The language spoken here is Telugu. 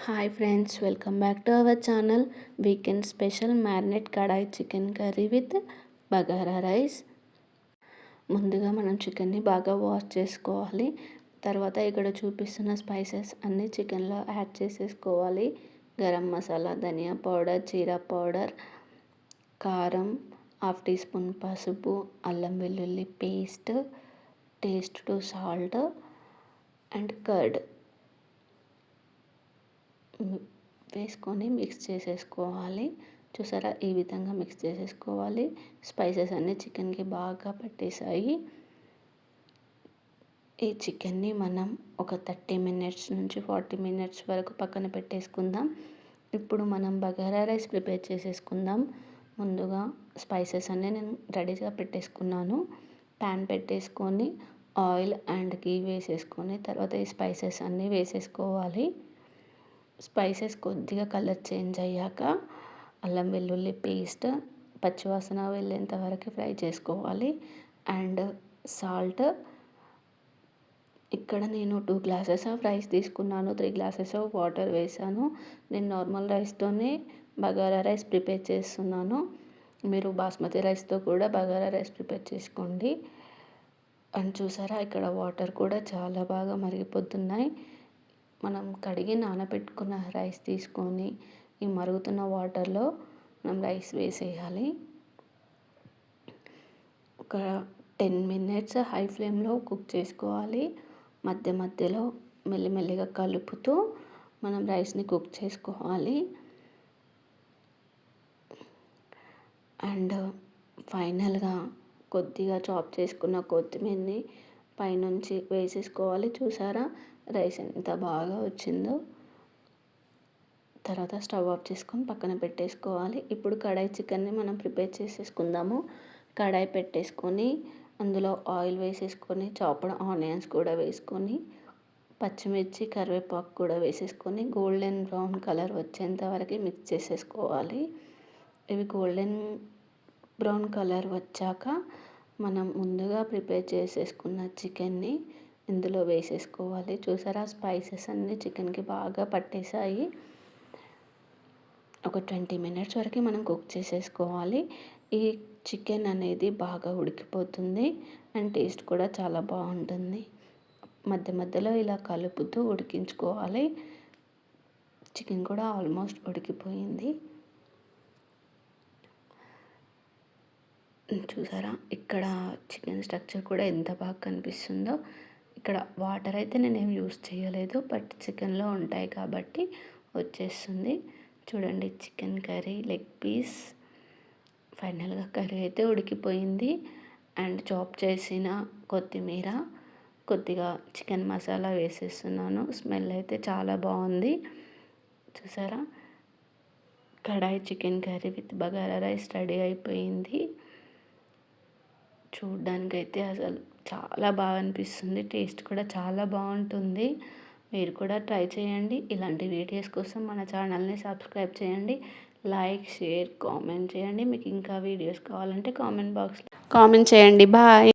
Hi friends, welcome back to our channel. Weekend special marinate kadai chicken curry with bagara rice. ముందుగా మనం చికెన్ని బాగా వాష్ చేసుకోవాలి. తర్వాత ఇక్కడ చూపిస్తున్న స్పైసెస్ అన్నీ చికెన్లో యాడ్ చేసేసుకోవాలి. గరం మసాలా, ధనియా పౌడర్, జీరా పౌడర్, కారం, 1/2 టీ స్పూన్ పసుపు, అల్లం వెల్లుల్లి paste, taste to salt and curd వేసుకొని మిక్స్ చేసేసుకోవాలి. చూసారా, ఈ విధంగా మిక్స్ చేసేసుకోవాలి. స్పైసెస్ అన్నీ చికెన్కి బాగా పట్టేసాయి. ఈ చికెన్ని మనం ఒక 30 మినిట్స్ నుంచి 40 మినిట్స్ వరకు పక్కన పెట్టేసుకుందాం. ఇప్పుడు మనం బగారా రైస్ ప్రిపేర్ చేసేసుకుందాం. ముందుగా స్పైసెస్ అన్నీ నేను రెడీగా పెట్టేసుకున్నాను. ప్యాన్ పెట్టేసుకొని ఆయిల్ అండ్ గీ వేసేసుకొని తర్వాత ఈ స్పైసెస్ అన్నీ వేసేసుకోవాలి. స్పైసెస్ కొద్దిగా కలర్ చేంజ్ అయ్యాక అల్లం వెల్లుల్లి పేస్ట్ పచ్చివాసన వెళ్ళేంత వరకు ఫ్రై చేసుకోవాలి. అండ్ సాల్ట్, ఇక్కడ నేను 2 గ్లాసెస్ ఆఫ్ రైస్ తీసుకున్నాను, 3 గ్లాసెస్ ఆఫ్ వాటర్ వేసాను. నేను నార్మల్ రైస్తోనే బగారా రైస్ ప్రిపేర్ చేస్తున్నాను. మీరు బాస్మతి రైస్తో కూడా బగారా రైస్ ప్రిపేర్ చేసుకోండి. అండ్ చూసారా, ఇక్కడ వాటర్ కూడా చాలా బాగా మరిగిపోతున్నాయి. మనం కడిగి నానబెట్టుకున్న రైస్ తీసుకొని ఈ మరుగుతున్న వాటర్లో మనం రైస్ వేసేయాలి. ఒక 10 మినిట్స్ హై ఫ్లేమ్లో కుక్ చేసుకోవాలి. మధ్య మధ్యలో మెల్లిమెల్లిగా కలుపుతూ మనం రైస్ని కుక్ చేసుకోవాలి. అండ్ ఫైనల్గా కొద్దిగా చాప్ చేసుకున్న కొత్తిమీరని పైనుంచి వేసేసుకోవాలి. చూసారా, రైస్ ఎంత బాగా వచ్చిందో. తర్వాత స్టవ్ ఆఫ్ చేసుకొని పక్కన పెట్టేసుకోవాలి. ఇప్పుడు కడాయి చికెన్ని మనం ప్రిపేర్ చేసేసుకుందాము. కడాయి పెట్టేసుకొని అందులో ఆయిల్ వేసేసుకొని చాప్డ్ ఆనియన్స్ కూడా వేసుకొని పచ్చిమిర్చి, కరివేపాకు కూడా వేసేసుకొని గోల్డెన్ బ్రౌన్ కలర్ వచ్చేంత వరకు మిక్స్ చేసేసుకోవాలి. ఇవి గోల్డెన్ బ్రౌన్ కలర్ వచ్చాక మనం ముందుగా ప్రిపేర్ చేసేసుకున్న చికెన్ని ఇందులో వేసేసుకోవాలి. చూసారా, స్పైసెస్ అన్నీ చికెన్కి బాగా పట్టేసాయి. ఒక 20 మినిట్స్ వరకు మనం కుక్ చేసేసుకోవాలి. ఈ చికెన్ అనేది బాగా ఉడికిపోతుంది అండ్ టేస్ట్ కూడా చాలా బాగుంటుంది. మధ్య మధ్యలో ఇలా కలుపుతూ ఉడికించుకోవాలి. చికెన్ కూడా ఆల్మోస్ట్ ఉడికిపోయింది. చూసారా, ఇక్కడ చికెన్ స్ట్రక్చర్ కూడా ఎంత బాగా కనిపిస్తుందో. ఇక్కడ వాటర్ అయితే నేనేం యూస్ చేయలేదు, బట్ చికెన్లో ఉంటాయి కాబట్టి వచ్చేస్తుంది. చూడండి, చికెన్ కర్రీ లెగ్ పీస్. ఫైనల్గా కర్రీ అయితే ఉడికిపోయింది. అండ్ చాప్ చేసిన కొత్తిమీర, కొద్దిగా చికెన్ మసాలా వేసేస్తున్నాను. స్మెల్ అయితే చాలా బాగుంది. చూసారా, kadai chicken curry with bagara rice ready అయిపోయింది. చూడ్డానికైతే అసలు చాలా బాగా అనిపిస్తుంది. టేస్ట్ కూడా చాలా బాగుంటుంది. మీరు కూడా ట్రై చేయండి. ఇలాంటి వీడియోస్ కోసం మన ఛానల్ని సబ్స్క్రైబ్ చేయండి. లైక్, షేర్, కామెంట్ చేయండి. మీకు ఇంకా వీడియోస్ కావాలంటే కామెంట్ బాక్స్లో కామెంట్ చేయండి. బాయ్.